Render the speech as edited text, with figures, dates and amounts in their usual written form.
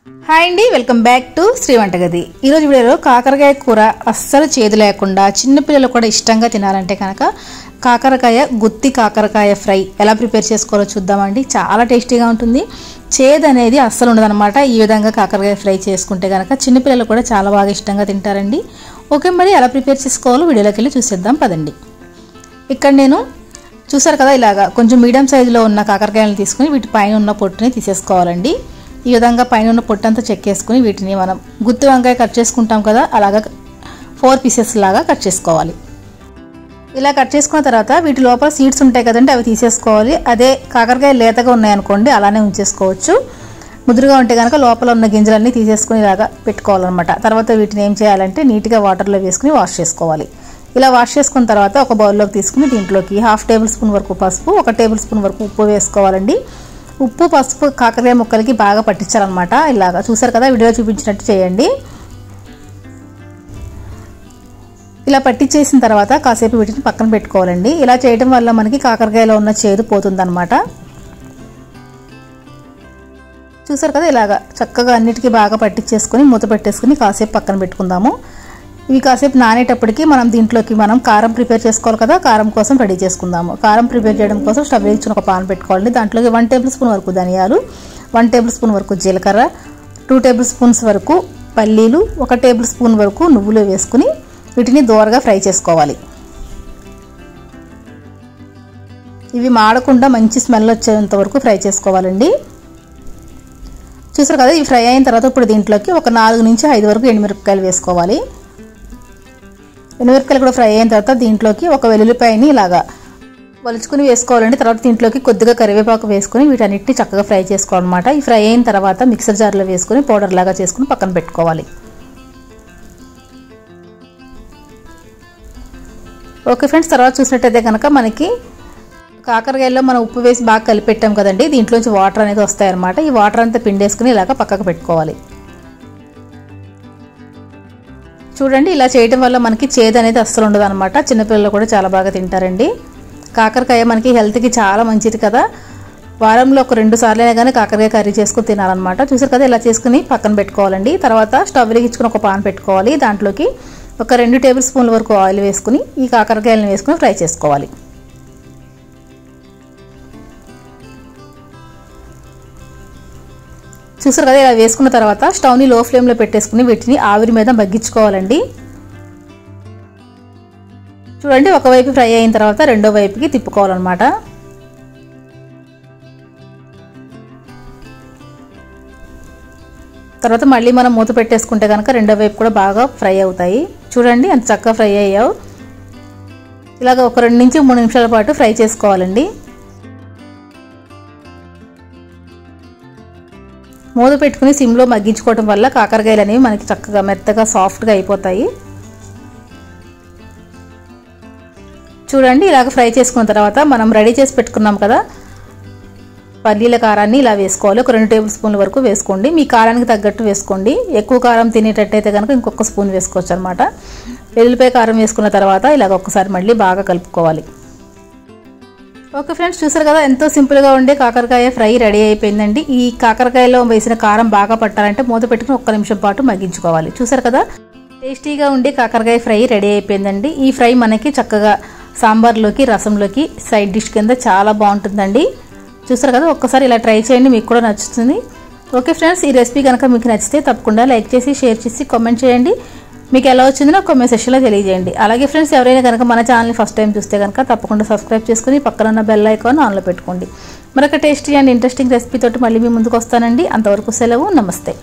Hi అండి, welcome back to Shri వంటగది. ఈరోజు వీడియోలో కాకరకాయ కూర అస్సలు చేదు లేకుండా చిన్నపిల్లలు కూడా ఇష్టంగా తినాలంటే కనుక కాకరకాయ గుత్తి కాకరకాయ ఫ్రై ఎలా ప్రిపేర్ చేసుకోవాలో చూద్దామండి. చాలా టేస్టీగా ఉంటుంది, చేదు అనేది అస్సలు ఉండదన్నమాట. ఈ విధంగా కాకరకాయ ఫ్రై చేసుకుంటే కనుక చిన్నపిల్లలు కూడా చాలా బాగా ఇష్టంగా తింటారండి. ఓకే, మరి ఎలా ప్రిపేర్ చేసుకోవాలో వీడియోలోకి వెళ్ళి చూసేద్దాం పదండి. ఇక్కడ నేను చూసారు కదా, ఇలాగా కొంచెం మీడియం సైజులో ఉన్న కాకరకాయలను తీసుకుని వీటి పైన ఉన్న పొట్టుని తీసేసుకోవాలండి. ఈ విధంగా పైన ఉన్న పొట్టంతా చెక్కేసుకుని వీటిని మనం గుత్తి వంకాయ కట్ చేసుకుంటాం కదా, అలాగా 4 పీసెస్ లాగా కట్ చేసుకోవాలి. ఇలా కట్ చేసుకున్న తర్వాత వీటి లోపల సీడ్స్ ఉంటాయి కదండి, అవి తీసేసుకోవాలి. అదే కాకరకాయ లేతగా ఉన్నాయనుకోండి అలానే ఉంచేసుకోవచ్చు. ముదురుగా ఉంటే కనుక లోపల ఉన్న గింజలన్నీ తీసేసుకుని ఇలాగా పెట్టుకోవాలన్నమాట. తర్వాత వీటిని ఏం చేయాలంటే నీట్గా వాటర్లో వేసుకుని వాష్ చేసుకోవాలి. ఇలా వాష్ చేసుకున్న తర్వాత ఒక బౌల్లోకి తీసుకుని దీంట్లోకి 1/2 టేబుల్ స్పూన్ వరకు పసుపు, 1 టేబుల్ స్పూన్ వరకు ఉప్పు వేసుకోవాలండి. ఉప్పు పసుపు కాకరకాయ ముక్కలకి బాగా పట్టించాలన్నమాట. ఇలాగా చూసారు కదా, వీడియో చూపించినట్టు చేయండి. ఇలా పట్టించేసిన తర్వాత కాసేపు వీటిని పక్కన పెట్టుకోవాలండి. ఇలా చేయడం వల్ల మనకి కాకరకాయలో ఉన్న చేదు పోతుందన్నమాట. చూసారు కదా, ఇలాగా చక్కగా అన్నిటికీ బాగా పట్టించేసుకుని మూత పెట్టేసుకుని కాసేపు పక్కన పెట్టుకుందాము. ఇవి కాసేపు నానేటప్పటికి దీంట్లోకి మనం కారం ప్రిపేర్ చేసుకోవాలి కదా, కారం కోసం రెడీ చేసుకుందాము. కారం ప్రిపేర్ చేయడం కోసం స్టవ్ వెలిగించుకుని ఒక పాన్ పెట్టుకోవాలి. దాంట్లోకి 1 టేబుల్ స్పూన్ వరకు ధనియాలు, 1 టేబుల్ స్పూన్ వరకు జీలకర్ర, 2 టేబుల్ స్పూన్స్ వరకు పల్లీలు, 1 టేబుల్ స్పూన్ వరకు నువ్వులు వేసుకుని వీటిని దోరగా ఫ్రై చేసుకోవాలి. ఇవి మాడకుండా మంచి స్మెల్ వచ్చేంత వరకు ఫ్రై చేసుకోవాలండి. చూసారు కదా, ఇవి ఫ్రై అయిన తర్వాత ఇప్పుడు దీంట్లోకి ఒక 4 నుంచి 5 వరకు ఎండుమిరపకాయలు వేసుకోవాలి. ఎండుమిరపకాయలు కూడా ఫ్రై అయిన తర్వాత దీంట్లోకి ఒక వెల్లుల్లిపాయని ఇలాగా వలుచుకుని వేసుకోవాలండి. తర్వాత దీంట్లోకి కొద్దిగా కరివేపాకు వేసుకుని వీటన్నిటిని చక్కగా ఫ్రై చేసుకోవాలన్నమాట. ఈ ఫ్రై అయిన తర్వాత మిక్సర్ జార్లో వేసుకుని పౌడర్ లాగా చేసుకుని పక్కన పెట్టుకోవాలి. ఓకే ఫ్రెండ్స్, తర్వాత చూసినట్టయితే కనుక మనకి కాకరకాయల్లో మనం ఉప్పు వేసి బాగా కలిపెట్టాం కదండి, దీంట్లోంచి వాటర్ అనేది వస్తాయన్నమాట. ఈ వాటర్ అంతా పిండేసుకుని ఇలాగ పక్కకు పెట్టుకోవాలి. చూడండి, ఇలా చేయడం వల్ల మనకి చేదు అనేది అస్సలు ఉండదు అనమాట. చిన్నపిల్లలు కూడా చాలా బాగా తింటారండి. కాకరకాయ మనకి హెల్త్కి చాలా మంచిది కదా. వారంలో ఒక 2 సార్లైనా కానీ కాకరకాయ కర్రీ చేసుకుని తినాలన్నమాట. చూసారు కదా, ఇలా చేసుకుని పక్కన పెట్టుకోవాలండి. తర్వాత స్టవ్ వెలిగించుకుని ఒక పాన్ పెట్టుకోవాలి. దాంట్లోకి ఒక 2 టేబుల్ స్పూన్ల వరకు ఆయిల్ వేసుకుని ఈ కాకరకాయలను వేసుకుని ఫ్రై చేసుకోవాలి. చూసారు కదా, ఇలా వేసుకున్న తర్వాత స్టవ్ని లో ఫ్లేమ్లో పెట్టేసుకుని వీటిని ఆవిరి మీద మగ్గించుకోవాలండి. చూడండి, ఒకవైపు ఫ్రై అయిన తర్వాత రెండో వైపుకి తిప్పుకోవాలన్నమాట. తర్వాత మళ్ళీ మనం మూత పెట్టేసుకుంటే కనుక రెండో వైపు కూడా బాగా ఫ్రై అవుతాయి. చూడండి ఎంత చక్కగా ఫ్రై అయ్యావు. ఇలాగ ఒక 2 నుంచి 3 నిమిషాల పాటు ఫ్రై చేసుకోవాలండి. మూత పెట్టుకుని సిమ్లో మగ్గించుకోవడం వల్ల కాకరకాయలు అనేవి మనకి చక్కగా మెత్తగా సాఫ్ట్గా అయిపోతాయి. చూడండి, ఇలాగ ఫ్రై చేసుకున్న తర్వాత మనం రెడీ చేసి పెట్టుకున్నాం కదా పల్లీల కారాన్ని ఇలా వేసుకోవాలి. ఒక 2 టేబుల్ స్పూన్ల వరకు వేసుకోండి. మీ కారానికి తగ్గట్టు వేసుకోండి. ఎక్కువ కారం తినేటట్టయితే కనుక ఇంకొక స్పూన్ వేసుకోవచ్చు అనమాట. వెల్లుల్లిపాయ కారం వేసుకున్న తర్వాత ఇలాగ ఒక్కసారి మళ్ళీ బాగా కలుపుకోవాలి. ఓకే ఫ్రెండ్స్, చూసారు కదా, ఎంతో సింపుల్గా ఉండే కాకరకాయ ఫ్రై రెడీ అయిపోయిందండి. ఈ కాకరకాయలో వేసిన కారం బాగా పట్టాలంటే మూత పెట్టుకుని 1 నిమిషం పాటు మగ్గించుకోవాలి. చూసారు కదా, టేస్టీగా ఉండే కాకరకాయ ఫ్రై రెడీ అయిపోయిందండి. ఈ ఫ్రై మనకి చక్కగా సాంబార్లోకి రసంలోకి సైడ్ డిష్ కింద చాలా బాగుంటుందండి. చూసారు కదా, ఒక్కసారి ఇలా ట్రై చేయండి, మీకు కూడా నచ్చుతుంది. ఓకే ఫ్రెండ్స్, ఈ రెసిపీ కనుక మీకు నచ్చితే తప్పకుండా లైక్ చేసి షేర్ చేసి కామెంట్ చేయండి. మీకు ఎలా వచ్చిందో నాకు కామెంట్ సెక్షన్లో తెలియజేయండి. అలాగే ఫ్రెండ్స్, ఎవరైనా కనుక మన ఛానల్ని ఫస్ట్ టైం చూస్తే కనుక తప్పకుండా సబ్స్క్రైబ్ చేసుకుని పక్కన ఉన్న బెల్ ఐకాన్ ఆన్లో పెట్టుకోండి. మరొక టేస్టీ అండ్ ఇంట్రెస్టింగ్ రెసిపీ తోటి మళ్ళీ మీ ముందుకు వస్తానండి. అంతవరకు సెలవు, నమస్తే.